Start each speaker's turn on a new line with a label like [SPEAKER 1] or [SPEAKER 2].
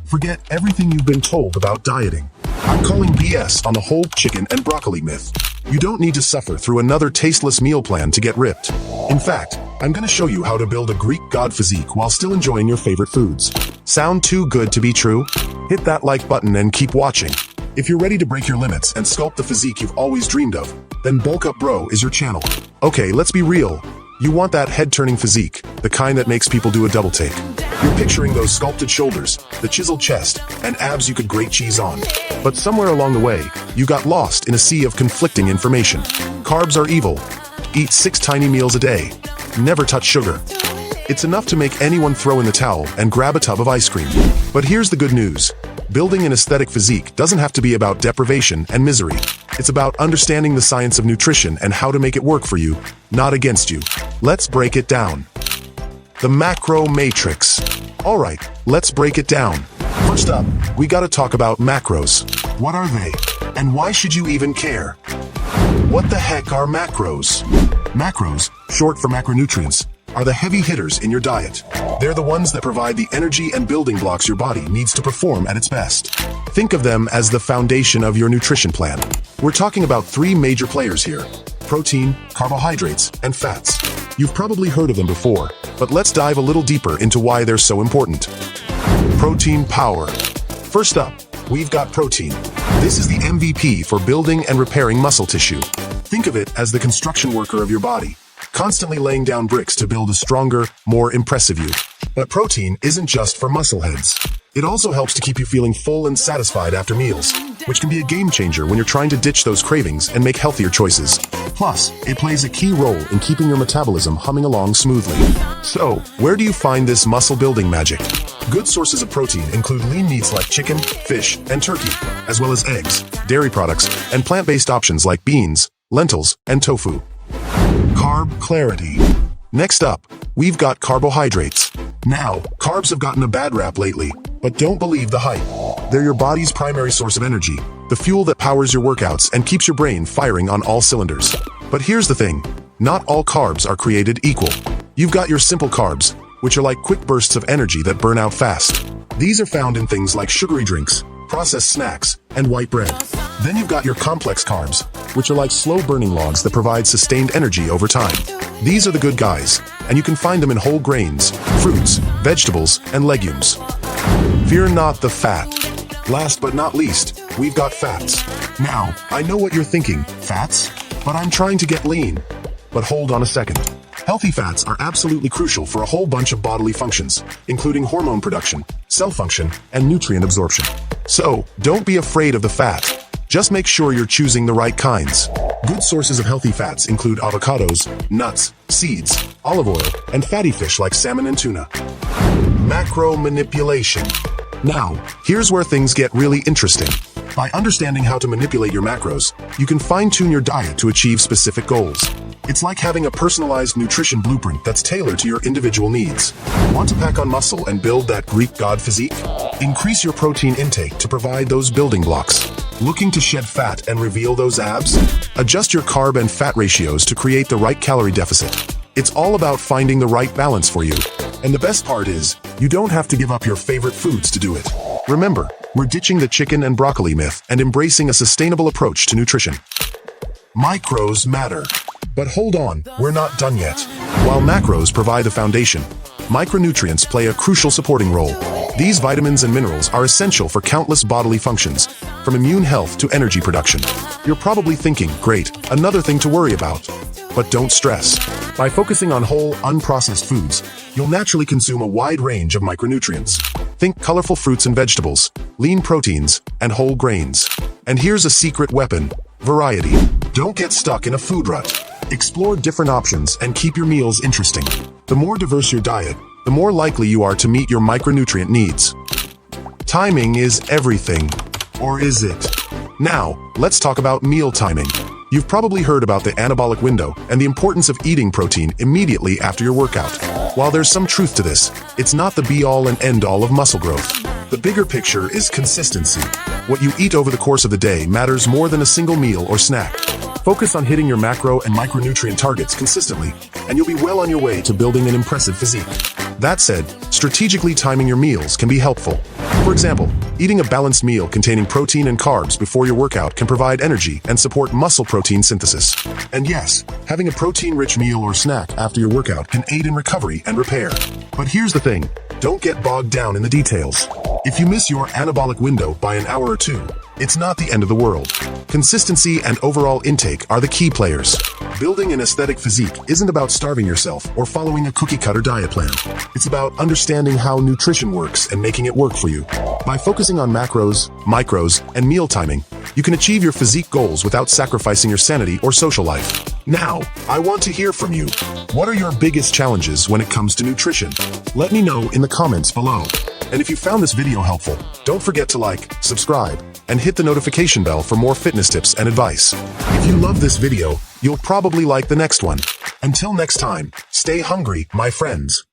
[SPEAKER 1] Forget everything you've been told about dieting. I'm calling BS on the whole chicken and broccoli myth. You don't need to suffer through another tasteless meal plan to get ripped. In fact, I'm going to show you how to build a Greek god physique while still enjoying your favorite foods. Sound too good to be true? Hit that like button and keep watching. If you're ready to break your limits and sculpt the physique you've always dreamed of, then Bulk Up Bro is your channel. Okay, let's be real. You want that head-turning physique, the kind that makes people do a double take. You're picturing those sculpted shoulders, the chiseled chest, and abs you could grate cheese on. But somewhere along the way, you got lost in a sea of conflicting information. Carbs are evil. Eat 6 tiny meals a day. Never touch sugar. It's enough to make anyone throw in the towel and grab a tub of ice cream. But here's the good news. Building an aesthetic physique doesn't have to be about deprivation and misery. It's about understanding the science of nutrition and how to make it work for you, not against you. Let's break it down. The macro matrix. Alright, let's break it down. First up, we gotta talk about macros. What are they? And why should you even care? What the heck are macros? Macros, short for macronutrients, are the heavy hitters in your diet. They're the ones that provide the energy and building blocks your body needs to perform at its best. Think of them as the foundation of your nutrition plan. We're talking about 3 major players here: protein, carbohydrates, and fats. You've probably heard of them before, but let's dive a little deeper into why they're so important. Protein power. First up, we've got protein. This is the MVP for building and repairing muscle tissue. Think of it as the construction worker of your body, constantly laying down bricks to build a stronger, more impressive you. But protein isn't just for muscle heads. It also helps to keep you feeling full and satisfied after meals, which can be a game changer when you're trying to ditch those cravings and make healthier choices. Plus, it plays a key role in keeping your metabolism humming along smoothly. So, where do you find this muscle-building magic? Good sources of protein include lean meats like chicken, fish, and turkey, as well as eggs, dairy products, and plant-based options like beans, lentils, and tofu. Carb clarity. Next up, we've got carbohydrates. Now, carbs have gotten a bad rap lately, but don't believe the hype. They're your body's primary source of energy, the fuel that powers your workouts and keeps your brain firing on all cylinders. But here's the thing, not all carbs are created equal. You've got your simple carbs, which are like quick bursts of energy that burn out fast. These are found in things like sugary drinks, processed snacks, and white bread. Then you've got your complex carbs, which are like slow-burning logs that provide sustained energy over time. These are the good guys, and you can find them in whole grains, fruits, vegetables, and legumes. Fear not the fat. Last but not least, we've got fats. Now, I know what you're thinking, fats? But I'm trying to get lean. But hold on a second. Healthy fats are absolutely crucial for a whole bunch of bodily functions, including hormone production, cell function, and nutrient absorption. So, don't be afraid of the fat. Just make sure you're choosing the right kinds. Good sources of healthy fats include avocados, nuts, seeds, olive oil, and fatty fish like salmon and tuna. Macro manipulation. Now, here's where things get really interesting. By understanding how to manipulate your macros, you can fine-tune your diet to achieve specific goals. It's like having a personalized nutrition blueprint that's tailored to your individual needs. Want to pack on muscle and build that Greek god physique? Increase your protein intake to provide those building blocks. Looking to shed fat and reveal those abs? Adjust your carb and fat ratios to create the right calorie deficit. It's all about finding the right balance for you. And the best part is, you don't have to give up your favorite foods to do it. Remember, we're ditching the chicken and broccoli myth and embracing a sustainable approach to nutrition. Micros matter. But hold on, we're not done yet. While macros provide the foundation, micronutrients play a crucial supporting role. These vitamins and minerals are essential for countless bodily functions, from immune health to energy production. You're probably thinking, great, another thing to worry about. But don't stress. By focusing on whole, unprocessed foods, you'll naturally consume a wide range of micronutrients. Think colorful fruits and vegetables, lean proteins, and whole grains. And here's a secret weapon: variety. Don't get stuck in a food rut. Explore different options and keep your meals interesting. The more diverse your diet, the more likely you are to meet your micronutrient needs. Timing is everything. Or is it? Now, let's talk about meal timing. You've probably heard about the anabolic window and the importance of eating protein immediately after your workout. While there's some truth to this, it's not the be-all and end-all of muscle growth. The bigger picture is consistency. What you eat over the course of the day matters more than a single meal or snack. Focus on hitting your macro and micronutrient targets consistently, and you'll be well on your way to building an impressive physique. That said, strategically timing your meals can be helpful. For example, eating a balanced meal containing protein and carbs before your workout can provide energy and support muscle protein synthesis. And yes, having a protein-rich meal or snack after your workout can aid in recovery and repair. But here's the thing, don't get bogged down in the details. If you miss your anabolic window by an hour or two, it's not the end of the world. Consistency and overall intake are the key players. Building an aesthetic physique isn't about starving yourself or following a cookie-cutter diet plan. It's about understanding how nutrition works and making it work for you. By focusing on macros, micros, and meal timing, you can achieve your physique goals without sacrificing your sanity or social life. Now, I want to hear from you. What are your biggest challenges when it comes to nutrition? Let me know in the comments below. And if you found this video helpful, don't forget to like, subscribe, and hit the notification bell for more fitness tips and advice. If you love this video, you'll probably like the next one. Until next time, stay hungry, my friends.